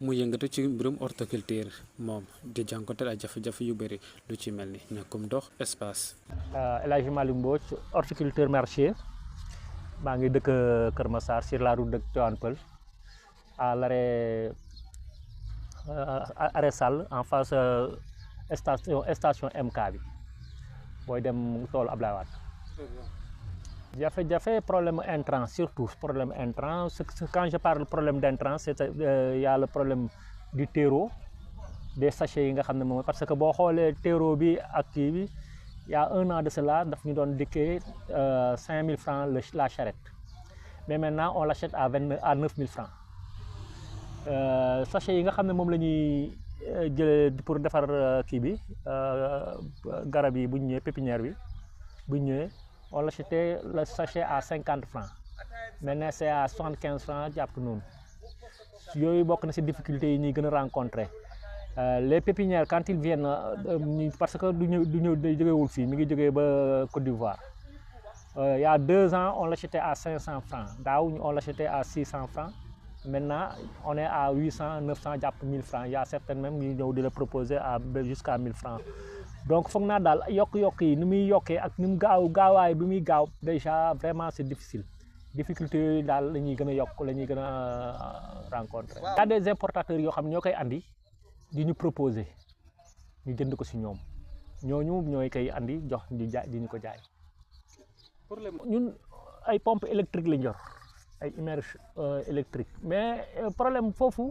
mu yëngatu ci mbirum horticulture moom di jànkonteel ay jafe-jafe yu bëri lu ci mel ni ñàkkum ndox espace. El Hadji Malick Mbodj horticulteur maraîcher maa ngi dëkk Kër Massar sur la route de Tivaouane Peulh à l'arrêt arrêt Sall en face station MK bi booy dem toolu Ablaye Wade. Jafe-jafe problème intrant surtout problème intrant quand je parle problème d'intrant c'est y a le problème du terreau des sachets yi nga xam ne moom parce que boo xoolee terreau bi ak kii bi il y a un an de cela daf ñu doon dikkee 5000 francs la charrette mais maintenant on l'achète à 9000 francs sachets yi nga xam ne moom la ñuy jëlee pour defar kii bi garab yi bu ñu ñëwee pépinière bi bu ñu ñëwee on l'achetait le sachet à 50 francs maintenant c'est à 75 francs jàpp noonu yooyu bokk na ci difficultés yi ñuy gën a rencontrer les pépinières quand ils viennent parce que du ñëw day jógewul fii mi ngi jógee ba Côte d'Ivoire il y a 2 ans on l'achetait à 500 francs daaw on l'achetait à 600 francs maintenant on est à 800 900 jàpp 1000 francs il y a certaines même ñu ñëw di la proposer à jusqu'à 1000 francs donc foog naa daal yokk-yokk yi ni muy yokkee ak ni mu gaawaay bi muy gaaw déjà vraiment c'est difficile difficulté yooyu daal la ñuy gën a yokk la ñuy gën a rencontrer. Il y a des importateurs yoo xam ne ñoo koy andi di ñu proposer ñu jënd ko ci ñoom ñooñu ñooy koy andi jox di jaay di ñu ko jaay. ñun ay pompes électriques lañ yor ay immersion électrique mais problème foofu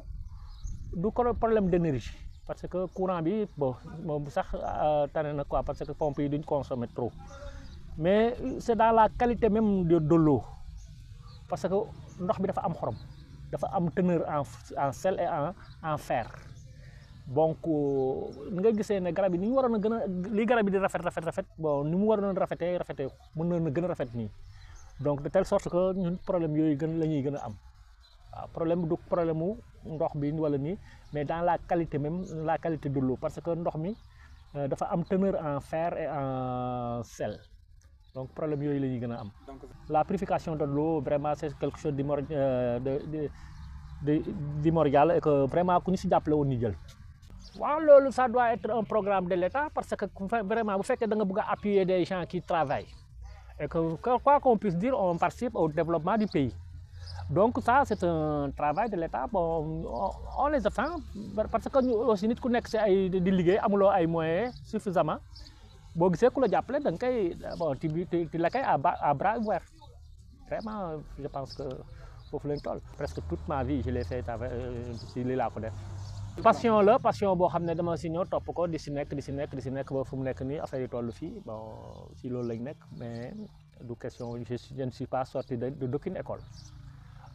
du problème d'énergie. parce que courant bi bon moom sax tane na quoi parce que pompe yi duñ consommer trop mais c'est dans la qualité même de l'eau parce que ndox bi dafa am xorom dafa am teneur en sel et en fer donc nga gisee ne garab yi ni ñu waroon a gën a li garab yi di rafet bon ni mu waroon a rafetee mën na gën a rafet nii donc de telle sorte que ñun problème yooyu la ñuy gën a am waaw problème du problème mu ndox bi wala nii mais dans la qualité même la qualité de l'eau parce que ndox mi dafa am teneur en fer et en sel donc problème yooyu la ñuy gën a am. La purification de l'eau vraiment c'est quelque chose de primordial et que vraiment ku ñu ci jàppale woon ñu jël. waaw loolu ça doit être un programme de l'État parce que vraiment bu fekkee da nga bëgg a appuyer des gens qui travaillent et que quoi qu'on puisse dire on participe au développement du pays. Donc ça c'est un travail de l'État bon on les attend parce que ñu aussi nit ku nekk ci ay di liggéey amuloo ay moyens suffisamment boo gisee ku la jàppale da nga koy bon ti la koy à bras ouverts vraiment je pense que foofu lañ toll. Presque toute ma vie je l'ai fait ci lii laa ko def. passion boo xam ne dama ci ñëw topp ko di ci nekk ba fu mu nekk nii affaire yi toll fii bon ci loolu lañ nekk mais du question je ne suis pas sorti d'aucune école.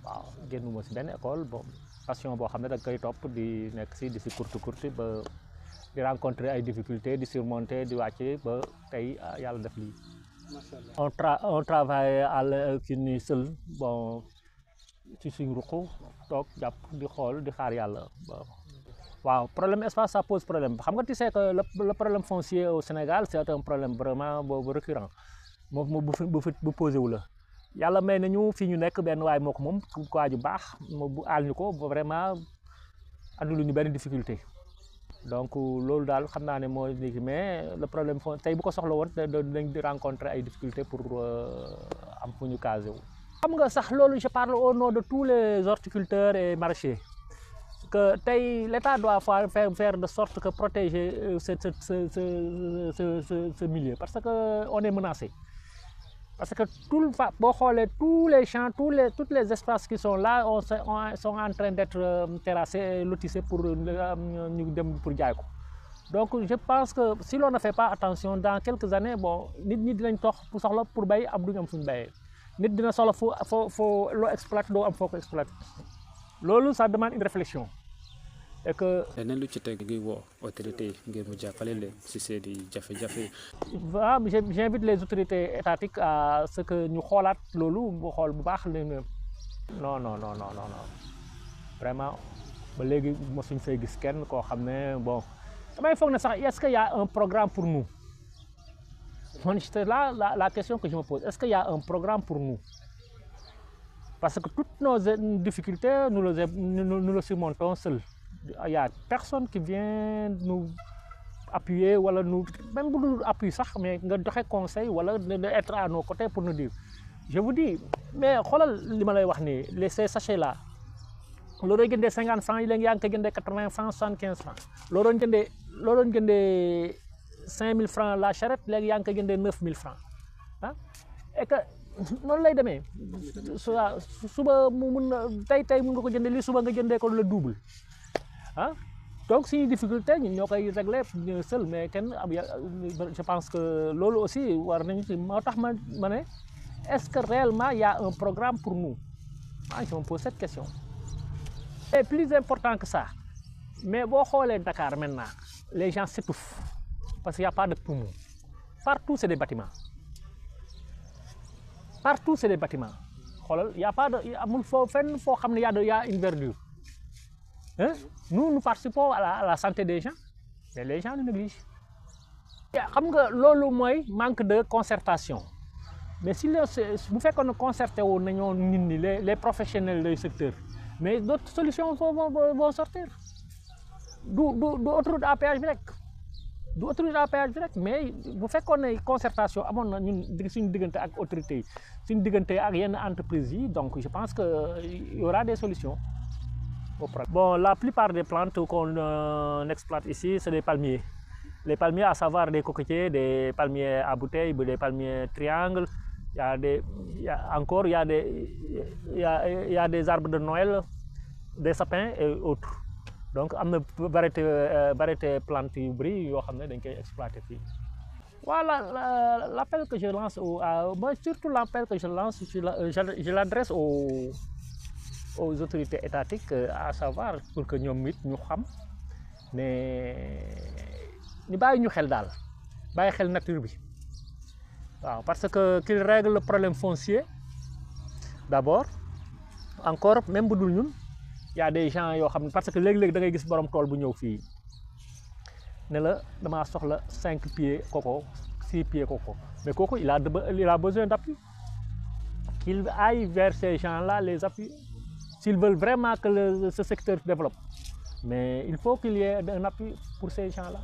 waaw génnuma ci benn école bon passion boo xam ne da nga koy topp di nekk ci di ci kurti ba di rencontrer ay difficultés di surmonter di wàcce ba tey yàlla def lii. on travaille à ni seul bon ci suñu ruq toog jàpp di xool di xaar yàlla waaw problème espace ça pose problème xam nga tu sais que le problème foncier au Sénégal c'est un problème vraiment boobu récurrent moom bu posé wu la. yàlla may nañu fii ñu nekk benn waay moo ko moom waa ju baax bu aal ñu ko vraiment andulu ñu benn difficulté donc loolu daal xam naa ne moo léegi mais le problème tey bu ko soxla woon dañ di rencontrer ay difficultés pour am fu ñu casé wu. xam nga sax loolu je parle au nom de tous les horticulteurs et maraîchers que tey l'État doit faire de sorte que protéger ce milieu parce que on est menacé. Parce que boo xoolee tous les champs toutes les espaces qui sont là sont en train d'être terrassés et lotissés pour ñu dem pour jaay ko donc je pense que si l'on ne fait pas attention dans quelques années bon nit ñi dinañ tox pour soxla pour bay am duñu am suñu bayee nit dina soxla foo loo exploiter doo am foo ko exploiter loolu ça demande une réflexion et que. leneen lu ci teg ngi woo autorités yi ngir mu jàppale leen ci seeni jafe-jafe. waaw j'invite les autorités étatiques à ce que ñu xoolaat loolu bu xool bu baax leen non vraiment ba léegi mosuñ fay gis kenn koo xam ne bon damay foog ne sax est-ce qu'il y a un programme pour nous c'est là la question que je me pose est-ce qu'il y a un programme pour nous parce que toutes nos difficultés nous le surmontons seuls il y a personne qui vient nous appuyer wala nous même bu dul appui sax mais nga joxe conseil wala être à nos côtés pour nous dire je vous dis mais xoolal li ma lay wax nii ces sachets là loo doon jëndee 50 francs yi léegi yaa ngi koy jëndee 80 francs 75 francs loo doon jëndee 5000 francs la charrette léegi yaa ngi koy jëndee 9000 francs ah et que noonu lay demee suba mu mun na tey mun nga ko jëndee lii suba nga jëndee ko le double ah donc suñu difficulté ñun ñoo koy régler seul mais kenn je pense que loolu aussi war nañu ci moo tax ma ne est-ce que réellement il y a un programme pour nous je me pose cette question. Et plus important que ça mais boo xoolee Dakar maintenant les gens s'étouffent parce qu'il n'y a pas de poumon partout c'est des bâtiments xoolal y a pas de amul foo fenn foo xam ne y a une verdure hein? Nous participons à la santé des gens mais les gens nous négligent. xam nga loolu mooy manque de concertation mais si bu fekkoon ne concerté woon nañoo nit ñi les professionnels du secteur mais d'autres solutions vont sortir du autoroute à péage bi rek mais bu fekkoon ne concertation amoon na ñun suñu diggante ak autorités yi suñu diggante ak yenn entreprises yi donc je pense que il y aura des solutions au problème. Bon, la plupart des plantes qu'on exploite ici c'est des palmiers. Les palmiers, à savoir des cocotiers, des palmiers à bouteilles, des palmiers triangles. Il y a des arbres de Noël, des sapins et autres. Donc am na variété plantes yu bëri yoo xam ne dañ koy exploiter fii. Voilà l'appel que je lance surtout l'appel que je lance je l'adresse aux autorités étatiques à savoir pour que ñoom it ñu xam ne ñu bàyyi ñu xel daal bàyyi xel nature bi waaw parce que qu'il règle le problème foncier d'abord encore même bu dul ñun y a des gens yoo xam ne parce que léegi-léegi da ngay gis borom tool bu ñëw fii ne la damaa soxla 5 pieds coco 6 pieds coco mais kooku il a besoin d'appui qu'il aille vers ces gens-là les appuyer s'ils veulent vraiment que ce secteur se développe mais il faut qu'il y ait un appui pour ces gens-là.